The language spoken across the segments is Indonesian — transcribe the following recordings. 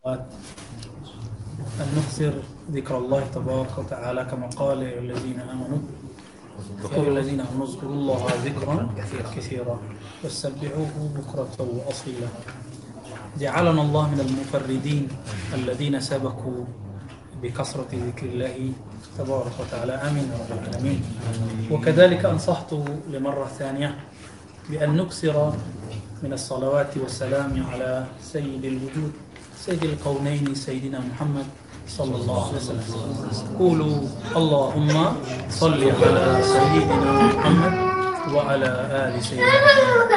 أن نكثر ذكر الله تبارك وتعالى كما قال الذين آمنوا الذين آمنوا اذكروا الله ذكرا كثيرا وسبحوه بكرة وأصيلا. جعلنا الله من المفردين الذين سبقوا بكثرة ذكر الله تبارك وتعالى. آمين يا رب العالمين. وكذلك أنصحت لمرة ثانية بأن نكثر من الصلوات والسلام على سيد الوجود سيد الكونين سيدنا محمد صلى الله عليه وسلم. قولوا اللهم صل على سيدنا محمد وعلى آل سيدنا محمد.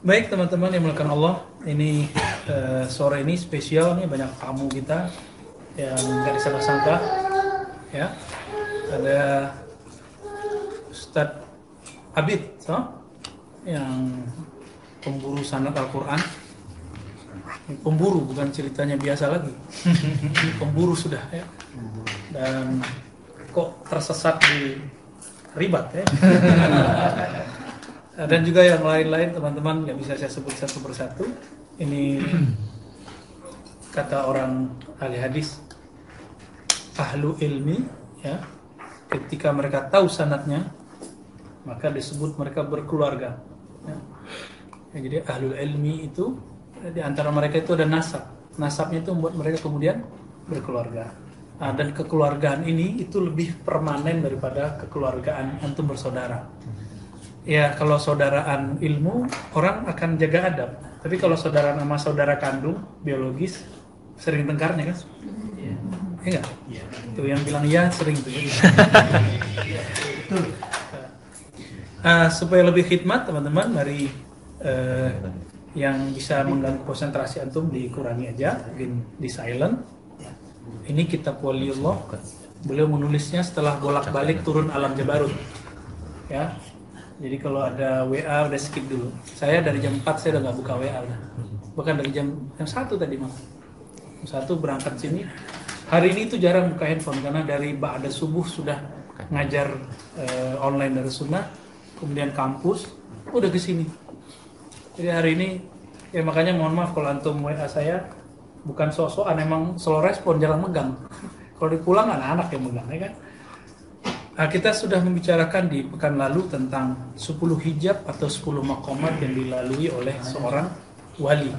Baik teman-teman yang melakukan Allah, ini sore ini spesial nih, banyak tamu kita yang nggak disangka-sangka ya. Ada Ustadz Abid yang pemburu sanad Al-Quran. Pemburu, bukan ceritanya biasa lagi. Pemburu sudah ya. Dan kok tersesat di ribat ya. Dan juga yang lain-lain teman-teman, nggak bisa saya sebut satu persatu. Ini kata orang ahli hadis, ahlu ilmi ya, ketika mereka tahu sanadnya maka disebut mereka berkeluarga ya. Jadi ahlul ilmi itu di antara mereka itu ada nasabnya itu membuat mereka kemudian berkeluarga. Dan kekeluargaan ini itu lebih permanen daripada kekeluargaan antum bersaudara ya. Kalau saudaraan ilmu orang akan jaga adab, tapi kalau saudara sama saudara kandung biologis sering tengkarnya kan ya enggak? Itu yang bilang ya sering tuh ya. Supaya lebih khidmat teman-teman, mari yang bisa mengganggu konsentrasi antum dikurangi aja, mungkin di silent. Ini kitab Waliullah, beliau menulisnya setelah bolak-balik turun alam Jabarut ya. Jadi kalau ada WA udah skip dulu. Saya dari jam 4 saya udah nggak buka WA udah. Bahkan dari jam 1 tadi malam. Jam 1 berangkat sini. Hari ini itu jarang buka handphone karena dari ba'da subuh sudah ngajar online dari sunnah. Kemudian kampus, udah ke sini. Jadi hari ini, ya makanya mohon maaf kalau antum WA saya bukan sok-sokan, emang slow respon, jarang megang. Kalau dipulang anak-anak yang megang, ya kan? Kita sudah membicarakan di pekan lalu tentang 10 hijab atau 10 maqamat yang dilalui oleh seorang wali.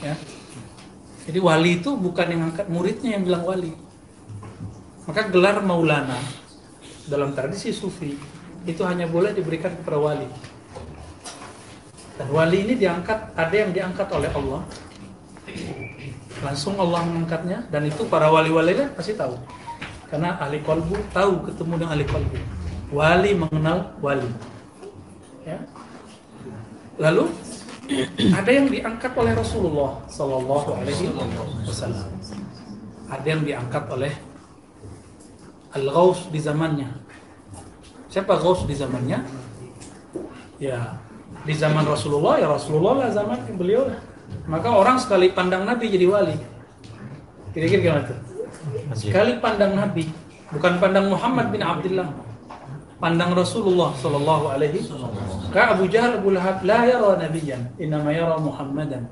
Ya. Jadi wali itu bukan yang angkat, muridnya yang bilang wali. Maka gelar Maulana dalam tradisi Sufi itu hanya boleh diberikan kepada wali. Dan wali ini diangkat, ada yang diangkat oleh Allah. Langsung Allah mengangkatnya, dan itu para wali-wali kan pasti tahu. Karena ahli qalbu tahu ketemu dengan ahli qalbu. Wali mengenal wali. Ya. Lalu ada yang diangkat oleh Rasulullah sallallahu alaihi wasallam. Ada yang diangkat oleh Al-Ghaus di zamannya. Siapa Ghaus di zamannya? Ya, di zaman Rasulullah, ya Rasulullah lah zaman beliau lah. Maka orang sekali pandang Nabi jadi wali. Kira-kira gimana tuh? Sekali pandang Nabi, bukan pandang Muhammad bin Abdullah, pandang Rasulullah sallallahu alaihi wasallam. Ka Abu Jahal, Abu Lahab la yara nabiyyan, innama yara Muhammadan.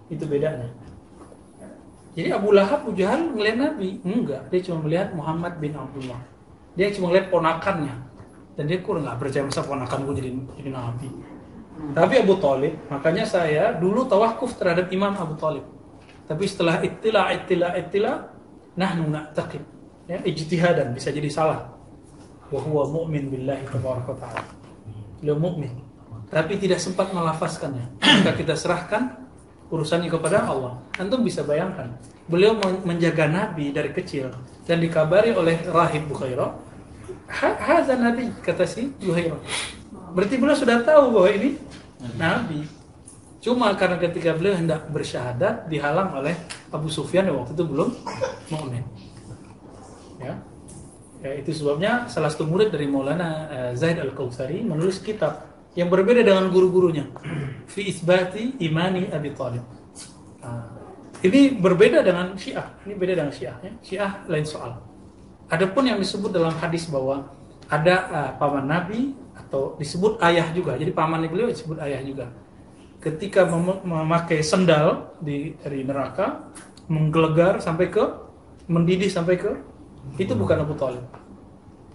Itu bedanya. Jadi Abu Lahab, Abu Jahal melihat Nabi? Enggak, dia cuma melihat Muhammad bin Abdullah. Dia cuma lihat ponakannya, dan dia kurang nggak percaya masa ponakan gue jadi nabi. Tapi Abu Thalib, makanya saya dulu tawakuf terhadap Imam Abu Thalib. Tapi setelah ittila, nahnu na'taqid, ya, ijtihadan, bisa jadi salah. Wa huwa mu'min billahi tabaraka ta'ala. Beliau mukmin, tapi tidak sempat melafazkannya. Maka kita serahkan urusannya kepada Allah. Antum bisa bayangkan, beliau menjaga Nabi dari kecil dan dikabari oleh Rahib Bukhairah. Hadza Nabi, kata si Bukhairah. Berarti beliau sudah tahu bahwa ini Nabi. Cuma karena ketika beliau hendak bersyahadat dihalang oleh Abu Sufyan yang waktu itu belum mukmin. Ya. Ya, itu sebabnya salah satu murid dari Maulana Zaid Al-Kautsari menulis kitab yang berbeda dengan guru-gurunya. Fi isbati imani Abi Thalib. Ini berbeda dengan Syiah. Ini beda dengan Syiah. Ya. Syiah lain soal. Adapun yang disebut dalam hadis bahwa ada paman Nabi, atau disebut ayah juga. Jadi paman beliau disebut ayah juga. Ketika memakai sendal dari neraka, menggelegar sampai ke mendidih sampai ke itu bukan Abu Thalib.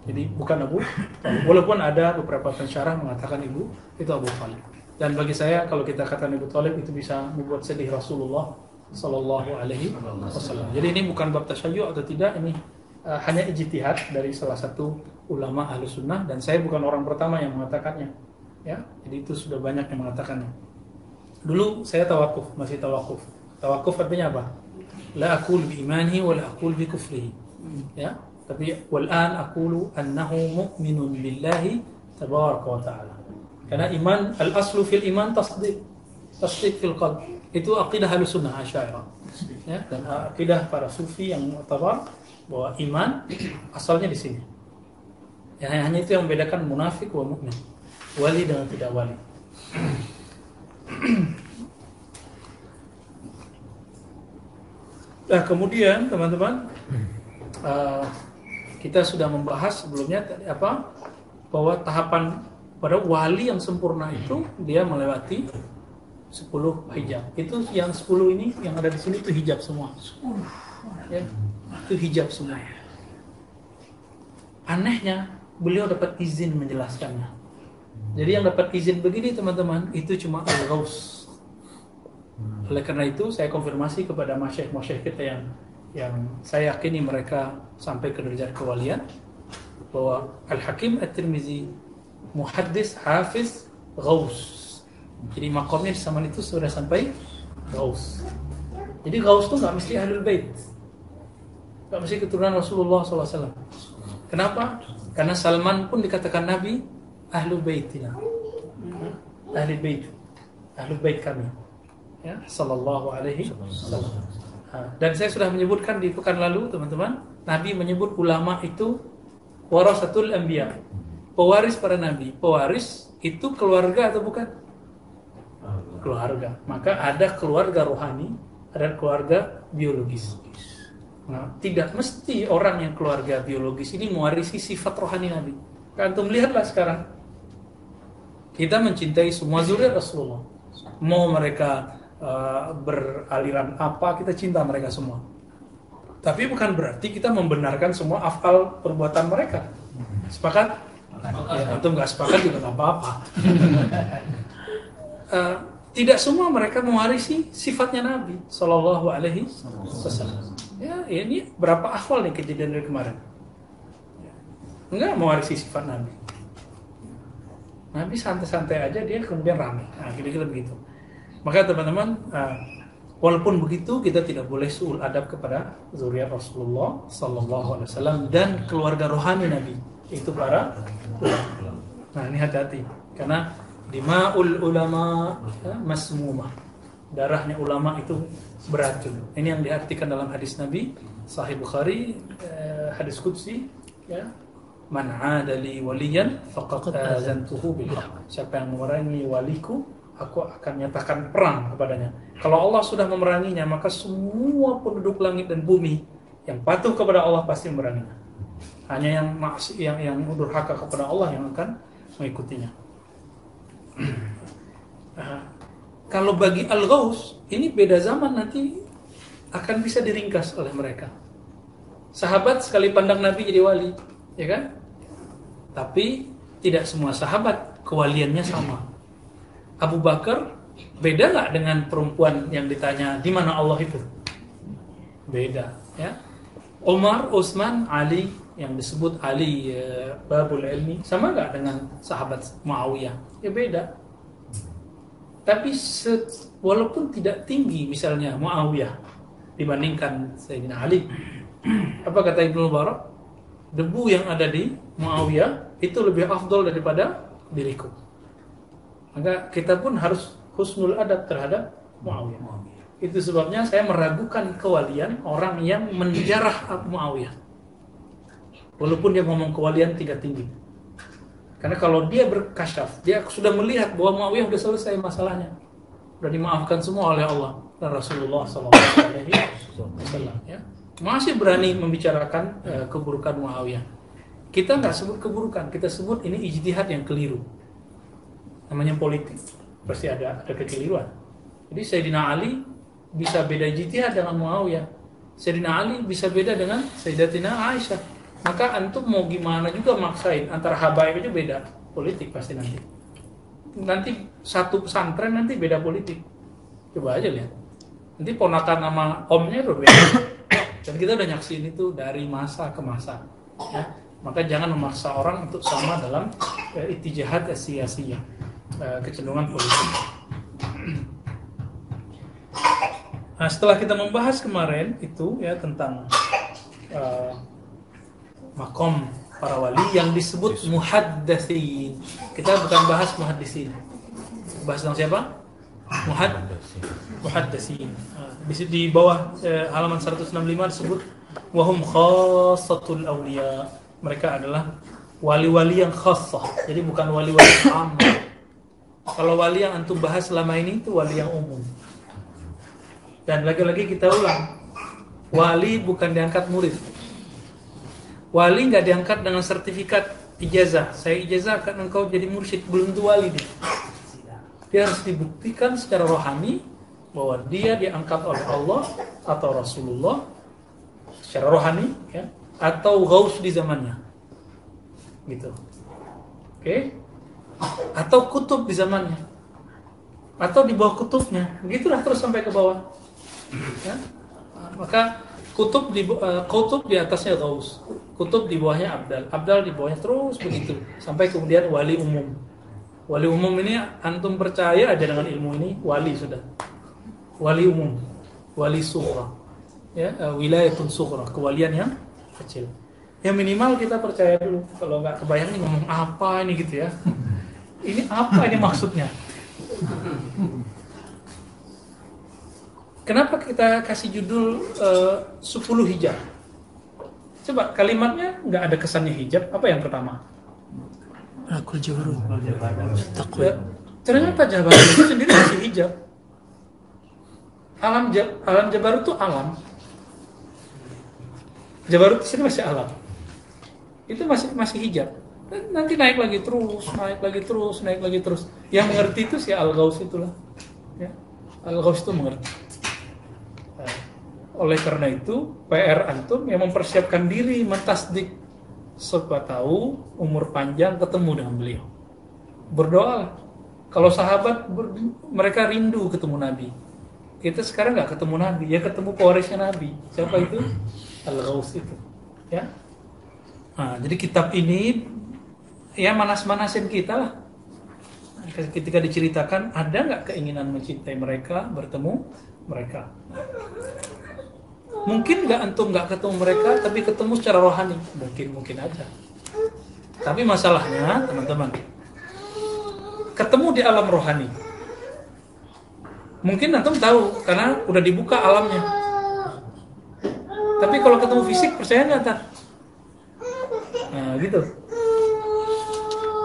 Jadi bukan Abu Thalib. Walaupun ada beberapa pensyarah mengatakan itu Abu Thalib. Dan bagi saya kalau kita katakan Abu Thalib itu bisa membuat sedih Rasulullah Sallallahu Alaihi Wasallam. Jadi ini bukan bab tasyayyu' atau tidak, ini hanya ijtihad dari salah satu ulama ahlu sunnah, dan saya bukan orang pertama yang mengatakannya. Ya, jadi itu sudah banyak yang mengatakannya. Dulu saya masih tawakuf. Tawakuf artinya apa? La aqul bi imanihi wa la aqul bi kufrihi. Ya, tapi wal'an aqulu annahu mu'minun billahi tabaraka wa ta'ala. Karena iman, al-aslu fil iman tasdiq fil qalb. Itu aqidah Ahlussunnah Asy'ariyah. Ya, dan aqidah para sufi yang mu'tabar bahwa iman asalnya di sini. Ya, hanya itu yang membedakan munafik wa mukmin, wali dengan tidak wali. Nah, kemudian teman-teman, kita sudah membahas sebelumnya bahwa tahapan pada wali yang sempurna itu dia melewati 10 hijab. Itu yang 10 ini yang ada di sini itu hijab semua. Ya, itu hijab semua. Anehnya beliau dapat izin menjelaskannya. Jadi yang dapat izin begini teman-teman itu cuma al-Ghaus. Oleh karena itu saya konfirmasi kepada masyayikh kita yang saya yakini mereka sampai ke derajat kewalian, bahwa Al-Hakim At-Tirmizi muhaddis, hafiz, Ghaus. Jadi makomnya di zaman itu sudah sampai Ghaus. Jadi Ghaus itu nggak mesti Ahlul Bait, nggak mesti keturunan Rasulullah SAW. Kenapa? Karena Salman pun dikatakan Nabi Ahlul Baitina, Ahlul Bait, Ahlul Bait kami, ya, Sallallahu Alaihi Wasallam. Dan saya sudah menyebutkan di pekan lalu teman-teman, Nabi menyebut ulama itu warasatul anbiya, pewaris para nabi. Pewaris itu keluarga atau bukan? Keluarga. Maka ada keluarga rohani, ada keluarga biologis. Nah, tidak mesti orang yang keluarga biologis ini mewarisi sifat rohani Nabi. Antum lihatlah sekarang, kita mencintai semua zuriat Rasulullah. Mau mereka beraliran apa, kita cinta mereka semua. Tapi bukan berarti kita membenarkan semua afal perbuatan mereka. Sepakat? Ya, antum nggak sepakat juga nggak apa-apa. Tidak semua mereka mewarisi sifatnya Nabi Sallallahu Alaihi Wasallam. Ya, ini berapa ahwal nih kejadian dari kemarin. Enggak mewarisi sifat Nabi. Nabi santai-santai aja, dia kemudian ramai. Nah, kira-kira begitu. Maka teman-teman, walaupun begitu kita tidak boleh su'ul adab kepada zuriat Rasulullah Sallallahu Alaihi Wasallam dan keluarga rohani Nabi, itu para ulama. Nah, ini hati-hati karena dima'ul ulama masmumah, darahnya ulama itu beracun. Ini yang diartikan dalam hadis Nabi Sahih Bukhari, hadis qudsi, ya, man 'adali waliyan faqad azantuhu bil haqq. Siapa yang memerangi waliku, aku akan nyatakan perang kepadanya. Kalau Allah sudah memeranginya, maka semua penduduk langit dan bumi yang patuh kepada Allah pasti memeranginya. Hanya yang durhaka kepada Allah yang akan mengikutinya. Kalau bagi Al-Ghaus, ini beda zaman, nanti akan bisa diringkas oleh mereka. Sahabat sekali pandang Nabi jadi wali, ya kan? Tapi tidak semua sahabat kewaliannya sama. Abu Bakar beda nggak dengan perempuan yang ditanya di mana Allah itu? Beda, ya. Umar, Utsman, Ali yang disebut Ali Babul Ilmi sama nggak dengan sahabat Muawiyah? Ya beda. Tapi walaupun tidak tinggi misalnya Muawiyah dibandingkan Sayyidina Ali, apa kata Ibnu Mubarak? Debu yang ada di Muawiyah itu lebih afdol daripada diriku. Maka kita pun harus husnul adab terhadap Muawiyah. Itu sebabnya saya meragukan kewalian orang yang menjarah Muawiyah. Walaupun dia ngomong kewalian tidak tinggi. Karena kalau dia berkasyaf, dia sudah melihat bahwa Muawiyah sudah selesai masalahnya, sudah dimaafkan semua oleh Allah dan Rasulullah SAW, ya, masih berani membicarakan keburukan Muawiyah. Kita nggak sebut keburukan, kita sebut ini ijtihad yang keliru. Namanya politik, pasti ada kekeliruan. Jadi Sayyidina Ali bisa beda ijtihad dengan Muawiyah. Sayyidina Ali bisa beda dengan Sayyidatina Aisyah. Maka antum mau gimana juga maksain antara habaib aja beda politik pasti nanti. Nanti satu pesantren nanti beda politik. Coba aja lihat. Nanti ponakan sama omnya udah beda. Dan kita udah nyaksin itu dari masa ke masa. Ya. Maka jangan memaksa orang untuk sama dalam ijtihad sia-sia, kecenderungan politik. Nah, setelah kita membahas kemarin itu ya tentang makom para wali yang disebut muhaddatsin. Kita bukan bahas muhaddisin. Bahas tentang siapa? Muhaddatsin. Di bawah halaman 165 disebut wahum khassatul awliya. Mereka adalah wali-wali yang khassah. Jadi bukan wali-wali am. Kalau wali yang antum bahas selama ini itu wali yang umum. Dan lagi-lagi kita ulang, wali bukan diangkat murid. Wali nggak diangkat dengan sertifikat ijazah. Saya ijazahkan engkau jadi mursyid, belum tentu wali dia. Dia harus dibuktikan secara rohani bahwa dia diangkat oleh Allah atau Rasulullah secara rohani, ya, atau ghaus di zamannya, gitu. Oke? Atau kutub di zamannya, atau di bawah kutubnya, begitulah terus sampai ke bawah. Ya? Maka kutub di atasnya ghaus, kutub di bawahnya abdal di bawahnya, terus begitu sampai kemudian wali umum. Wali umum ini antum percaya aja dengan ilmu ini, wali sudah. Wali umum, wali sughra, ya, wilayatun sughra, kewalian yang kecil. Ya minimal kita percaya dulu. Kalau nggak kebayang nih ngomong apa ini gitu ya. Ini apa ini maksudnya? Kenapa kita kasih judul 10 hijab? Coba kalimatnya nggak ada kesannya hijab. Apa yang pertama? Akul jabarut. Takwa. Ternyata jabarut itu sendiri masih hijab. Alam jabarut itu alam. Jabarut di sini masih alam. Itu masih hijab. Nanti naik lagi terus. Yang mengerti itu si Al-Ghaus itulah. Ya. Al-Ghaus itu mengerti. Oleh karena itu, PR antum yang mempersiapkan diri mentasdik, siapa tahu umur panjang ketemu dengan beliau. Berdoa. Kalau sahabat mereka rindu ketemu Nabi. Kita sekarang nggak ketemu Nabi, ya ketemu pewarisnya Nabi. Siapa itu? Al-Ghaus itu. Ya. Nah, jadi kitab ini ya manas-manasin kita lah. Ketika diceritakan, ada nggak keinginan mencintai mereka, bertemu mereka? Mungkin nggak antum nggak ketemu mereka, tapi ketemu secara rohani. Mungkin aja. Tapi masalahnya, teman-teman, ketemu di alam rohani. Mungkin antum tahu karena udah dibuka alamnya. Tapi kalau ketemu fisik, percaya nggak tak? Nah, gitu.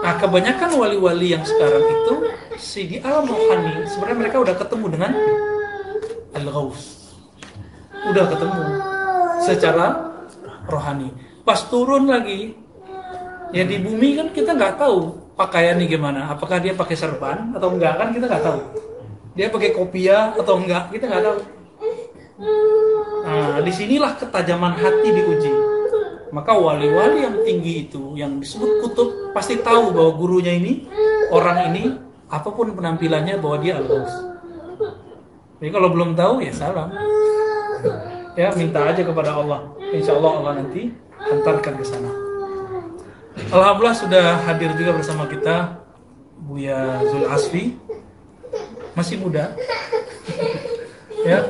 Nah, kebanyakan wali-wali yang sekarang itu di alam rohani, sebenarnya mereka udah ketemu dengan Al-Ghaus. Udah ketemu secara rohani. Pas turun lagi, ya di bumi kan kita nggak tahu pakaiannya gimana. Apakah dia pakai serban atau enggak, kan kita nggak tahu. Dia pakai kopiah atau enggak, kita nggak tahu. Nah, disinilah ketajaman hati diuji. Maka wali-wali yang tinggi itu, yang disebut kutub, pasti tahu bahwa gurunya ini, orang ini, apapun penampilannya, bahwa dia Al-Ghaus. Jadi kalau belum tahu, ya salam. Ya, minta aja kepada Allah. Insya Allah Allah nanti hantarkan ke sana. Alhamdulillah sudah hadir juga bersama kita Buya Zul Asfi, masih muda, ya,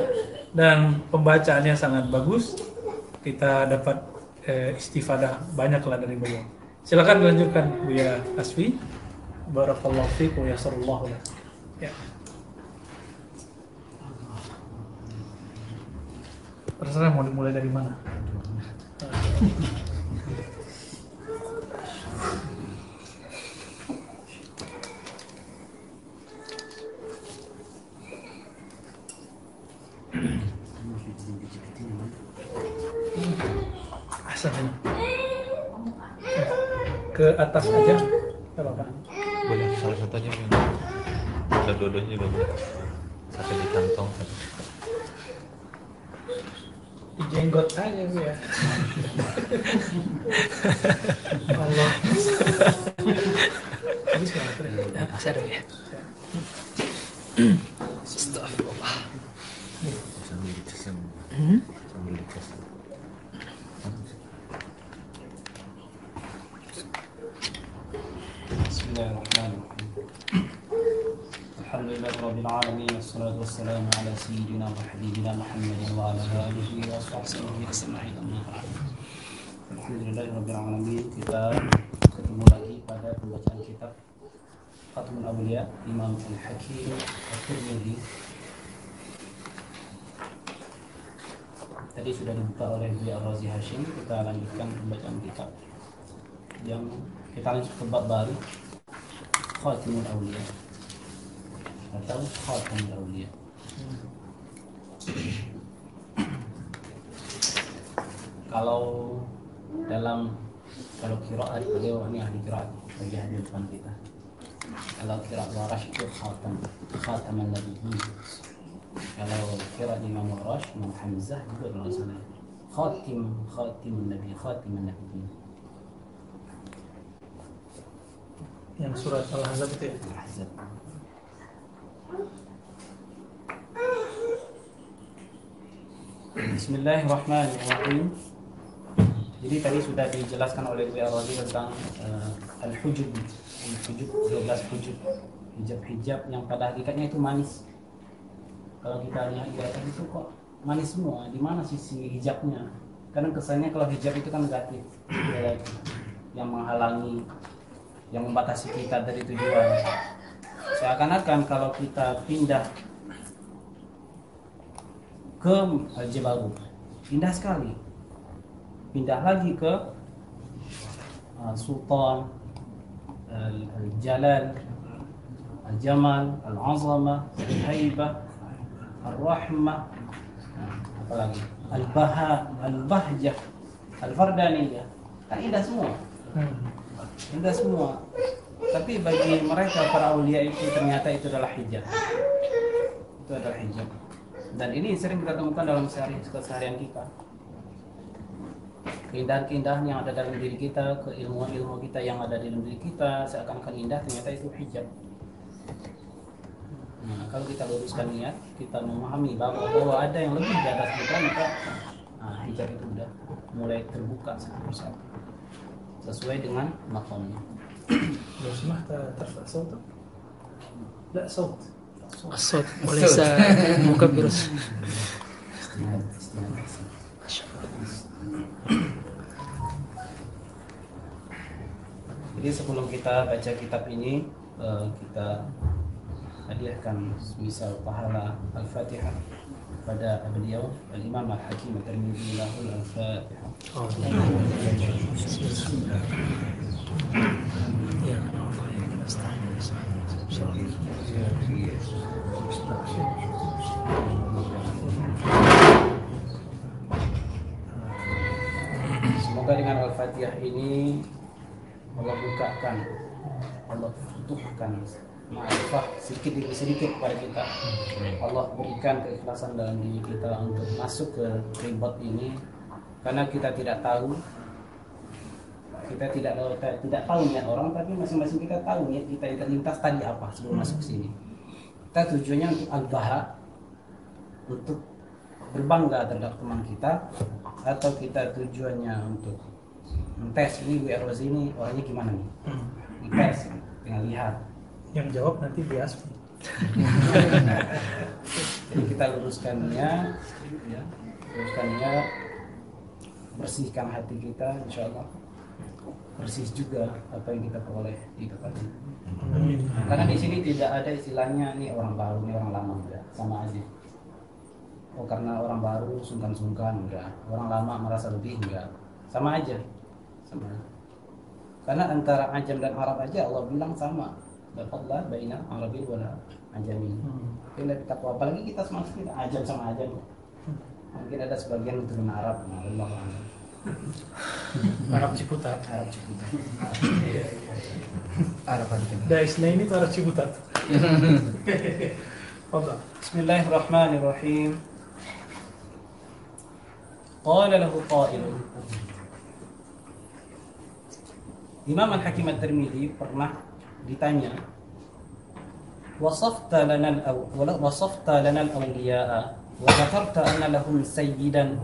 dan pembacaannya sangat bagus. Kita dapat istifadah banyak lah dari beliau. Silakan dilanjutkan Buya Asfi. Barakallahu fiikum wa yassarallahu lakum. Ya. Terserah mau dimulai dari mana. Asal. ke atas aja, nggak apa-apa. Boleh salah satu aja kan? Bisa dua-duanya juga boleh. Satu di kantong, satu. Di jenggot aja Bu ya. Allah. Habis nggak? Ya, masih ada ya. Astagfirullah. Sambil dicas, sambil dicas. Bismillahirrahmanirrahim. Alhamdulillah rabbil alamin wassalatu wassalamu ala sayyidina wa habibina Muhammadin wa ala alihi wa sahbihi ajma'in. Alhamdulillah rabbil alamin. Kita ketemu lagi pada pembacaan kitab Khatmul Awliya Imam Al-Hakim At-Tirmidzi. Tadi sudah dibuka oleh Buya Ar-Razi Hashim. Kita lanjutkan pembacaan kitab yang kita lanjut ke bab baru, Khatimul Awliya atau Khatimul Awliya. Kalau qiraat, beliau ini ahli qiraat bagi hadir depan kita. Kalau qiraat Warash itu khataman nabiyyin. Kalau qiraat Imam Warash, Imam Hamzah juga adalah sana. Khatimun nabiyyin. Yang surat Al-Ahzab itu ya. Al-Ahzab. Bismillahirrahmanirrahim. Jadi tadi sudah dijelaskan oleh Buya Ar-Razi tentang al-hujub, 12 hujub, hijab-hijab yang pada hakikatnya itu manis. Kalau kita lihat itu kok manis semua, di mana sisi hijabnya? Karena kesannya kalau hijab itu kan negatif, yang menghalangi, yang membatasi kita dari tujuan. Seakan-akan kalau kita pindah ke Al-Jabarut, indah sekali. Pindah lagi ke Sultan, Al-Jalal, Al-Jamal, Al-Azamah, Al-Haibah, Al-Rahmah, apalagi Al-Baha, Al-Bahjah, Al-Fardaniyah. Kan indah semua. Indah semua. Tapi bagi mereka para aulia itu ternyata itu adalah hijab. Itu adalah hijab. Dan ini sering kita temukan dalam keseharian kita. Keindahan-keindahan yang ada dalam diri kita, keilmuan-ilmu kita yang ada di dalam diri kita seakan-akan indah, ternyata itu hijab. Nah, kalau kita luruskan niat, kita memahami bahwa ada yang lebih di atas kita, maka hijab itu sudah mulai terbuka satu persatu sesuai dengan makamnya. لو سمحت ترفع صوتك؟ لا صوت الصوت وليس مكبر. Jadi sebelum kita baca kitab ini, kita hadiahkan misal pahala Al-Fatihah pada beliau Al-Imam Al-Hakim At-Tirmidzi lahul Al-Fatihah. Semoga dengan Al-Fatihah ini Allah bukakan, Allah futuhkan ma'rifah sedikit demi sedikit kepada kita. Allah berikan keikhlasan dalam diri kita untuk masuk ke ribet ini, karena kita tidak tahu, tidak tahu niat orang, tapi masing-masing kita tahu niat kita yang terlintas tadi apa sebelum masuk ke sini. Kita tujuannya untuk al-baha, untuk berbangga terhadap teman kita, atau kita tujuannya untuk tes ini Buya Ar-Razi ini orangnya gimana nih? Tes dengan lihat. Yang jawab nanti bias. Jadi kita luruskannya, bersihkan hati kita, insya Allah bersih juga apa yang kita peroleh di tempat ini. Karena di sini tidak ada istilahnya nih orang baru, nih orang lama, enggak, sama aja. Oh karena orang baru sungkan-sungkan, enggak. Orang lama merasa lebih, enggak. Sama aja. Sama. Karena antara Ajam dan Arab aja Allah bilang sama. Dapatlah baina Arabi wal Ajami. Mungkin lebih takwa, apalagi kita semakin kita Ajam sama Ajam. Mungkin ada sebagian keturunan Arab, Allah. Arab Ciputat. Arab Ciputat. Iya. Arab Ciputat. Daisna ini tuh Arab Ciputat. Fadal. Bismillahirrahmanirrahim. Qala lahu qailun. Imam Al-Hakim At-Tirmidzi pernah ditanya, wasafta lana al-awliya'a wa dzakarta anna lahum sayyidan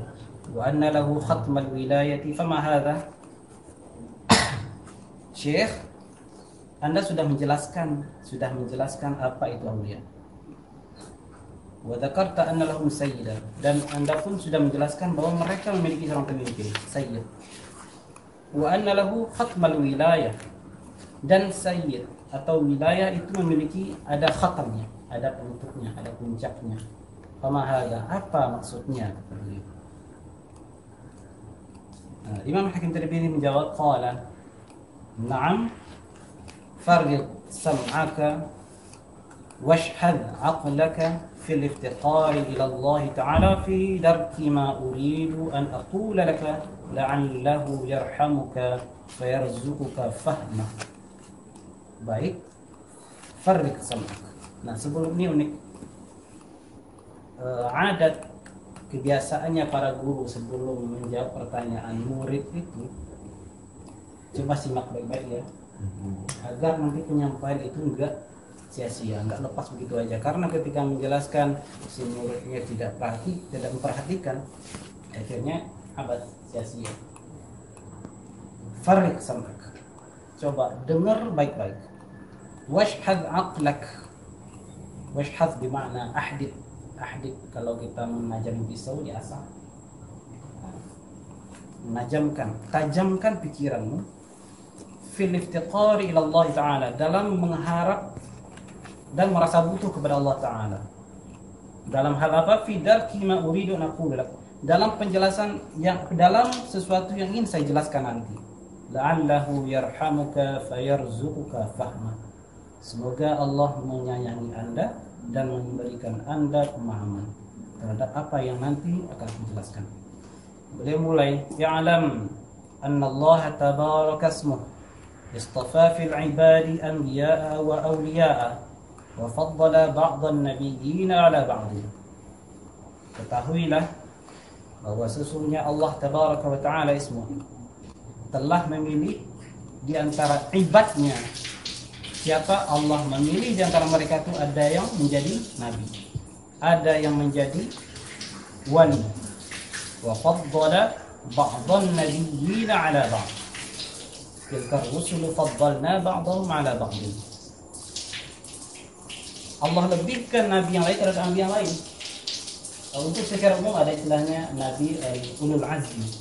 wa anna lahu khatm al-wilayati fama hadha? Syekh, Anda sudah menjelaskan apa itu awliya. Wa dzakarta anna lahum sayyidan, dan Anda pun sudah menjelaskan bahwa mereka memiliki seorang pemimpin, sayyid. Wa anna lahu khatmal wilayah, dan sayyid atau wilayah itu memiliki ada khatamnya, ada penutupnya, ada puncaknya. Fama hadza, apa maksudnya? Imam Hakim Tirmidzi menjawab, qala na'am farrid sam'aka washhad 'aqlaka fil iftiqari ila Allah ta'ala fi darki ma uridu an aqula laka la'allahu yarhamuka fayarzuquka fahma. Baik, farrik sam'ak. Nah, sebelum ini unik, adat kebiasaannya para guru sebelum menjawab pertanyaan murid itu, coba simak baik-baik ya, agar nanti penyampaian itu enggak sia-sia, enggak lepas begitu aja. Karena ketika menjelaskan si muridnya tidak memperhatikan, akhirnya abad sia-sia. Farrik sam'ak, coba dengar baik-baik. Washhad aqlak. Washhad bermakna ahdid. Ahdid kalau kita menajam pisau di asah. Menajamkan, tajamkan pikiranmu fil iftiqari ila Allah Ta'ala, dalam mengharap dan merasa butuh kepada Allah Ta'ala. Dalam hal apa? Fi darki ma uridu an aqula lak. Dalam penjelasan dalam sesuatu yang ingin saya jelaskan nanti. La'allahu yarhamuka fayarzuquka fahma. Semoga Allah menyayangi Anda dan memberikan Anda pemahaman terhadap apa yang nanti akan dijelaskan. Beliau mulai, ya'lam anna Allah tabaraka ismuh istafa fil ibadi anbiya'a wa awliya'a wa faddala ba'dhan nabiyyin 'ala ba'd. Ketahuilah bahwa sesungguhnya Allah tabaraka wa ta'ala ismuh telah memilih di antara ibadnya. Siapa Allah memilih di antara mereka itu ada yang menjadi nabi, ada yang menjadi wali. Wa faddala ba'dhan nabiyyin 'ala ba'd. Tilka ar-rusul faddalna ba'dahum 'ala ba'd. Allah lebihkan nabi yang lain terhadap nabi yang lain. Untuk secara umum ada istilahnya nabi ulul azmi,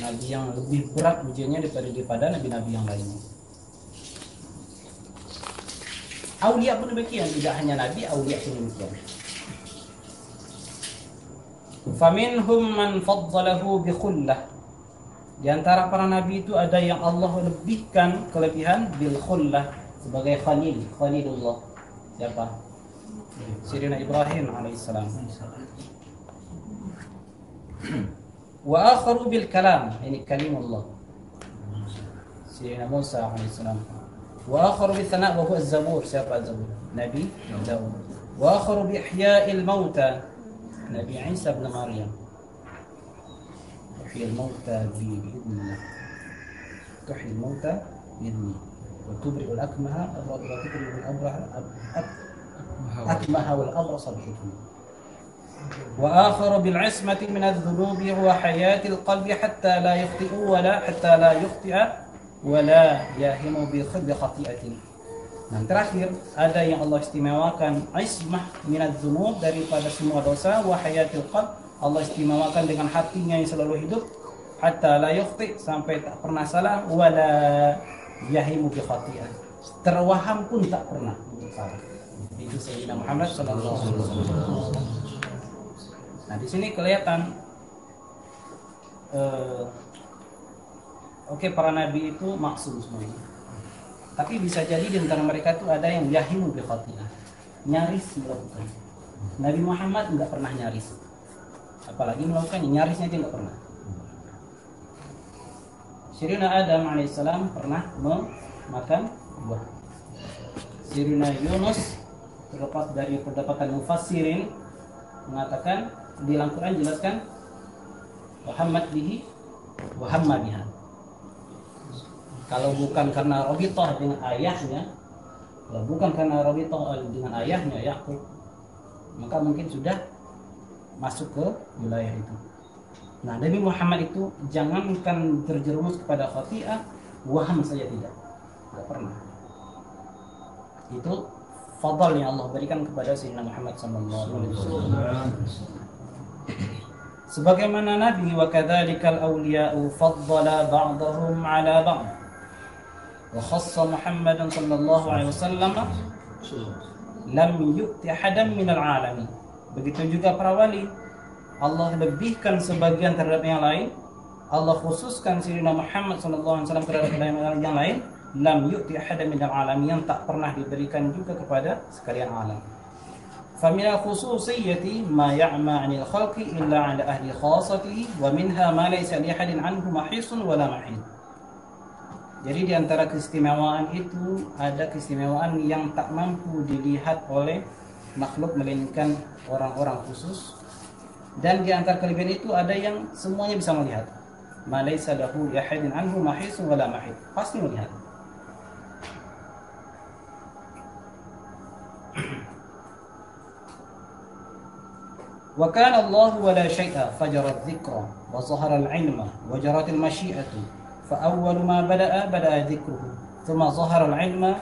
nabi yang lebih berat ujiannya daripada nabi-nabi yang lainnya. Aulia pun demikian, tidak hanya nabi, aulia pun demikian. Faminhum man faddalahu bi khullah. Di antara para nabi itu ada yang Allah lebihkan kelebihan bil khullah, sebagai khalil, khalilullah. Siapa? Sayyidina Ibrahim alaihissalam. Wa akharu bil kalam, ini kalimullah. Sayyidina Musa alaihissalam. Wa akharu bi thana' wa huwa az-zabur. Siapa az-zabur? Nabi Daud. Wa akharu bi ihya'il mauta, Nabi Isa bin Maryam. Ihya'il mauta bi idnillah. Tuhyil mauta bi idni. Wa tubri'ul akmaha wa tubri'ul akmaha wal abrasa bi idni. Wa akharu bil 'ismati min adh-dhunubi wa hayatil qalbi hatta la yakhti'u wa la hatta la yukhti'a wala yahimu bi khati'atin. Nah, terakhir ada yang Allah istimewakan ismah minadz dzunub, daripada semua dosa, wa hayatul qalb, Allah istimewakan dengan hatinya yang selalu hidup, hatta la yukhti, sampai tak pernah salah, wala yahimu bi khati'ah, terwaham pun tak pernah untuk salah. Itu Sayyidina Muhammad sallallahu alaihi wasallam. Nah, di sini kelihatan oke, para nabi itu maksum semuanya. Tapi bisa jadi di antara mereka itu ada yang yahimu bi khati'ah, nyaris melakukan. Nabi Muhammad enggak pernah nyaris. Apalagi melakukan, nyarisnya dia enggak pernah. Sirina Adam alaihissalam pernah memakan buah. Sirina Yunus terdapat dari pendapatan mufassirin mengatakan di Al-Quran jelaskan Muhammad bihi wa hamma biha. Kalau bukan karena Rabithah dengan ayahnya, kalau bukan karena Rabithah dengan ayahnya Yakub, maka mungkin sudah masuk ke wilayah itu. Nah, Nabi Muhammad itu jangankan terjerumus kepada khati'ah, waham saja tidak pernah. Itu fadl yang Allah berikan kepada Sayyidina Muhammad SAW. Sebagaimana Nabi wa kadzalikal awliya'u faddala ba'dahum 'ala ba'd. Wa khassa Muhammadan sallallahu alaihi wasallam lam yu'ti ahadan minal 'alamin. Begitu juga para wali, Allah lebihkan sebagian terhadap yang lain. Allah khususkan Sayyidina Muhammad sallallahu alaihi wasallam terhadap yang lain. Lam yu'ti ahadan minal 'alamin, yang tak pernah diberikan juga kepada sekalian alam. Famina khususiyyati ma ya'ma 'anil khalqi illa 'ala ahli khassatihi wa minha ma laysa li ahadin 'anhu mahisun wala mahid. Jadi di antara keistimewaan itu ada keistimewaan yang tak mampu dilihat oleh makhluk melainkan orang-orang khusus, dan di antara kelebihan itu ada yang semuanya bisa melihat. Ma laysa lahu li ahadin 'anhu mahisun wala mahid, pasti melihat. Wa kana Allah wa la syai'a fajarat dzikra wa zahara al-'ilma wa jarat al-masyi'atu fa awwal ma bada'a dzikruhu thumma zahara al-'ilma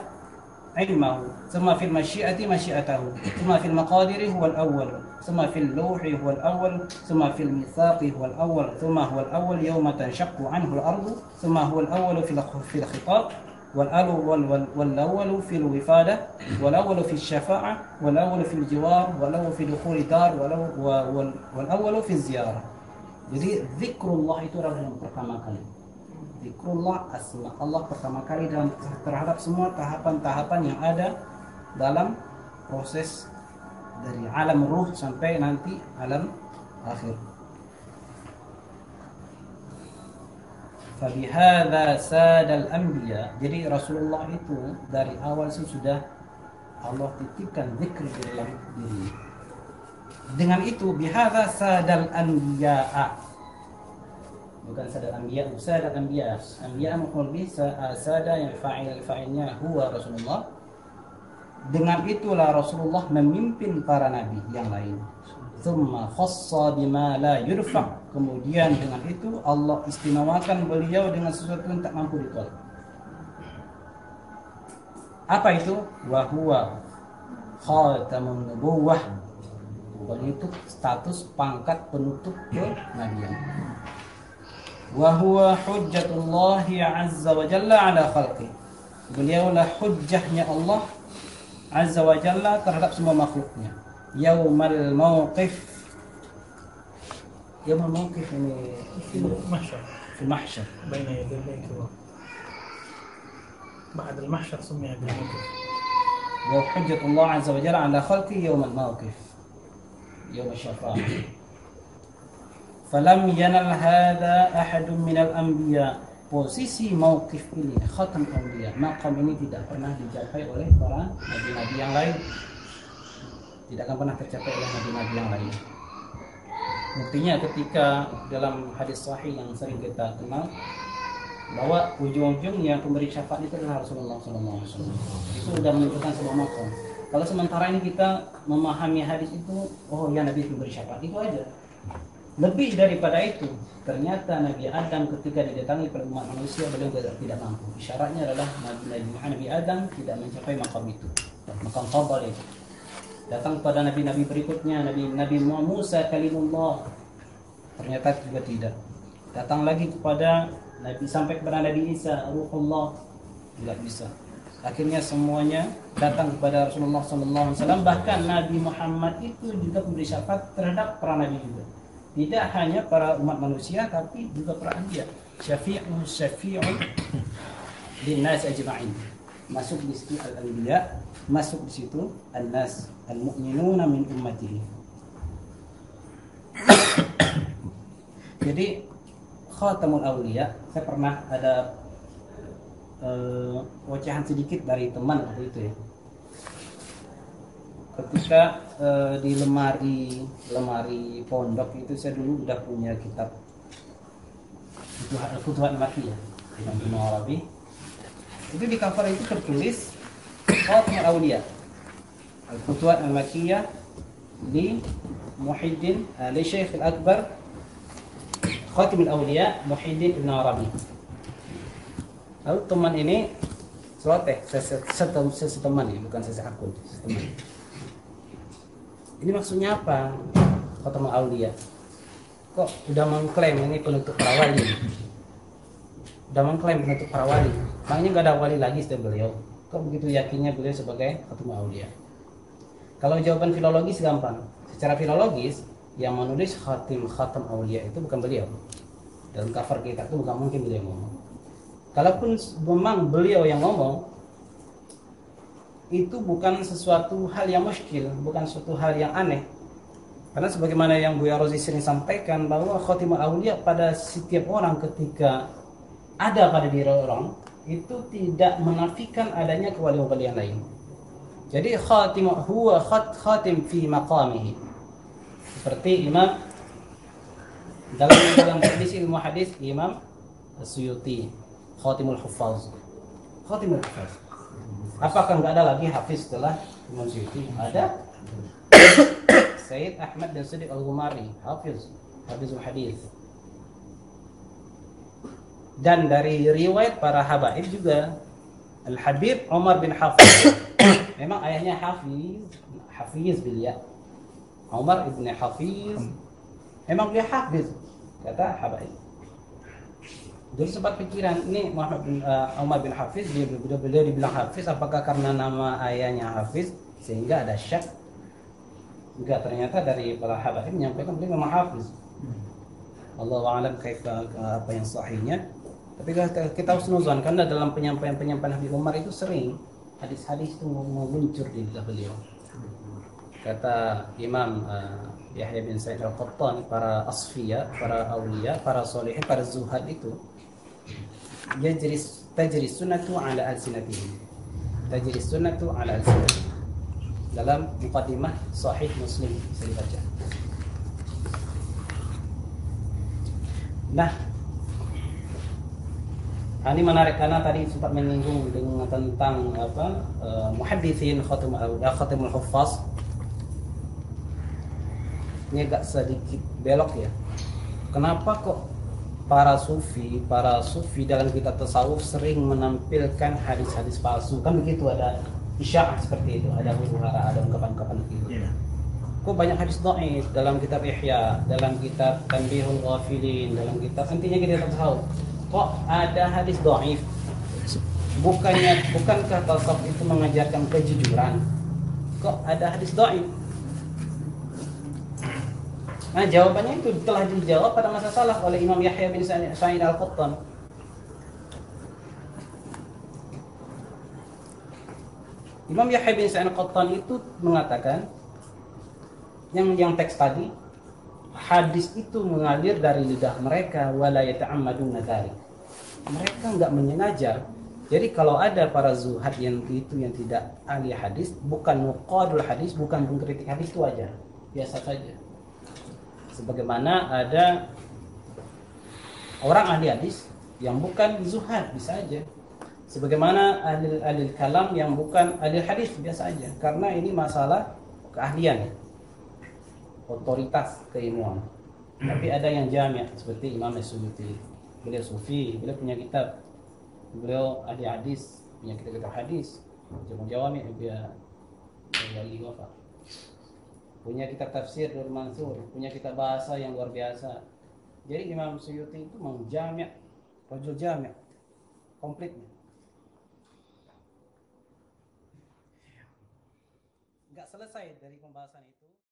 'ilmahu thumma fil masyi'ati masyi'atahu thumma fil maqadiri huwa al-awwal thumma fil lawhi huwa al-awwal thumma fil mitsaqi huwa al-awwal thumma huwa al-awwal yawma tanshaqqu 'anhu al-ardu thumma huwa al-awwal fil khitab والأول في الوفادة والأول في الشفاعة والأول في الجوار والأول في دخول الدار والأول في الزيارة. Jadi zikrullah itu adalah yang pertama kali. Zikrullah, asma Allah pertama kali dalam terhadap semua tahapan-tahapan yang ada dalam proses dari alam ruh sampai nanti alam akhir. Fabihadza sadal anbiya. Jadi Rasulullah itu dari awal sudah Allah titipkan zikr di dalam diri. Dengan itu bihadza sadal anbiya. Bukan sadal anbiya, sadal anbiya. Anbiya maf'ul bih, sada yang fa'ilnya huwa Rasulullah. Dengan itulah Rasulullah memimpin para nabi yang lain. Tsumma khassa bima la yurfa. Kemudian dengan itu Allah istimewakan beliau dengan sesuatu yang tak mampu ditolak. Apa itu? Wa huwa khatamun nubuwah. Penutup status pangkat penutup kenabian. Wa huwa hujjatullahi azza wa jalla ala khalqi. Beliaulah hujjahnya Allah azza wa jalla terhadap semua makhluknya. Yaumal mauqif. Yaumul mauqif ini في المحشر في المحشر بين يدي البيت بعد المحشر سمي بالموقف. وحجة الله عز وجل على خلقه يوم الموقف يوم الشفاعة. فلم ينل هذا أحد من الأنبياء. Posisi mauqif ini, khatam anbiya, maqam ini tidak pernah dicapai oleh para nabi-nabi yang lain. Tidak akan pernah tercapai oleh nabi-nabi yang lain. Buktinya ketika dalam hadis sahih yang sering kita kenal bahwa ujung-ujung yang pemberi syafaat itu adalah Rasulullah SAW. Itu sudah menunjukkan sebuah makam. Kalau sementara ini kita memahami hadis itu, oh ya Nabi pemberi syafaat, itu aja. Lebih daripada itu, ternyata Nabi Adam ketika didatangi pada umat manusia beliau tidak mampu. Isyaratnya adalah Nabi Adam tidak mencapai makam itu, makam fadl itu. Datang pada nabi-nabi berikutnya, Nabi Musa kalimullah, ternyata juga tidak. Datang lagi kepada Nabi sampai kepada Nabi Isa ruhullah, tidak bisa. Akhirnya semuanya datang kepada Rasulullah SAW. Bahkan Nabi Muhammad itu juga memberi syafaat terhadap para nabi juga. Tidak hanya para umat manusia, tapi juga para anbiya. Syafi'un linnas ajma'in. Masuk di situ al-anbiya, masuk di situ an-nas al-mu'minuna min ummatihi. Jadi Khatamul Aulia, saya pernah ada ocehan sedikit dari teman waktu itu ya. Ketika di lemari pondok itu saya dulu udah punya kitab Futuhat Makkiyah Imam Ibnu Arabi. Itu di cover itu tertulis Khatamul Aulia Al-Futuhat Al-Makkiyah di Muhyiddin li Syekh Al-Akbar Khatamul Aulia Muhyiddin Ibnu Arabi. Lalu teman ini seloteh, seteman ya, bukan seakun, seteman. Ini maksudnya apa? Khatamul Aulia. Kok udah mengklaim ini penutup para wali? Udah mengklaim penutup para wali. Makanya nggak ada wali lagi setelah beliau. Kok begitu yakinnya beliau sebagai Khatamul Aulia? Kalau jawaban filologis gampang. Secara filologis, yang menulis Khatam Aulia itu bukan beliau. Dalam cover kita itu bukan mungkin beliau ngomong. Kalaupun memang beliau yang ngomong, itu bukan sesuatu hal yang muskil, bukan suatu hal yang aneh. Karena sebagaimana yang Buya Rozi sering sampaikan bahwa Khatamul Aulia pada setiap orang ketika ada pada diri orang itu tidak menafikan adanya kewalian-walian lain. Jadi khatim huwa khatim fi maqamihi. Seperti Imam dalam tradisi ilmu hadis Imam As-Suyuti, Khatimul Huffaz. Khatimul Huffaz. Apakah nggak ada lagi hafiz setelah Imam Suyuti? Ada. Sayyid Ahmad bin Siddiq Al-Ghumari, hafizul hadis. Dan dari riwayat para habaib juga Al-Habib Umar bin Hafiz. Memang ayahnya Hafiz beliau. Umar ibn Hafiz. Memang dia hafiz, kata habaib. Dulu sempat pikiran ini Umar bin Hafiz, beliau dibilang Hafiz apakah karena nama ayahnya Hafiz sehingga ada syak? Enggak, ternyata dari para habaib menyampaikan beliau memang Hafiz. Allahu a'lam apa yang sahihnya. Tapi kita harus nuzan karena dalam penyampaian Habib Umar itu sering hadis-hadis itu muncul di lidah beliau. Kata Imam Yahya bin Sa'id Al-Qattan, para asfiya, para aulia, para solihin, para zuhad itu tajri sunnatu ala alsinatihim. Tajri sunnatu ala alsinatihim. Dalam muqaddimah Sahih Muslim bisa dibaca. Nah, ini menarik karena tadi sempat menyinggung dengan tentang muhadditsin Khatamul Huffaz. Ini agak sedikit belok ya. Kenapa kok para sufi dalam kitab tasawuf sering menampilkan hadis-hadis palsu? Kan begitu, ada isya'ah seperti itu, ada huru-hara, ada ungkapan-ungkapan begitu. Kok banyak hadis dhaif dalam kitab Ihya, dalam kitab Tanbihul Ghafilin, dalam kitab intinya kitab tasawuf. Kok ada hadis dhaif? Bukankah tasawuf itu mengajarkan kejujuran? Kok ada hadis dhaif? Nah, jawabannya itu telah dijawab pada masa salaf oleh Imam Yahya bin Sa'id Al-Qattan. Imam Yahya bin Sa'id Al-Qattan itu mengatakan yang teks tadi, hadis itu mengalir dari lidah mereka wala yata'ammaduna dzalik. Mereka enggak menyengaja. Jadi kalau ada para zuhad yang tidak ahli hadis, bukan nuqadul hadis, bukan pengkritik hadis, itu wajar, biasa saja. Sebagaimana ada orang ahli hadis yang bukan zuhad, bisa aja. Sebagaimana ahli kalam yang bukan ahli hadis, biasa aja. Karena ini masalah keahlian, otoritas keilmuan. Tapi ada yang jami' seperti Imam As-Suyuti. Beliau sufi, beliau punya kitab. Beliau ahli hadis, punya kitab hadis. Jawami' dia wali wafat. Punya kitab tafsir Nur Mansur, punya kitab bahasa yang luar biasa. Jadi Imam Suyuti itu menjami', rajul jami', komplit. Enggak selesai dari pembahasan itu.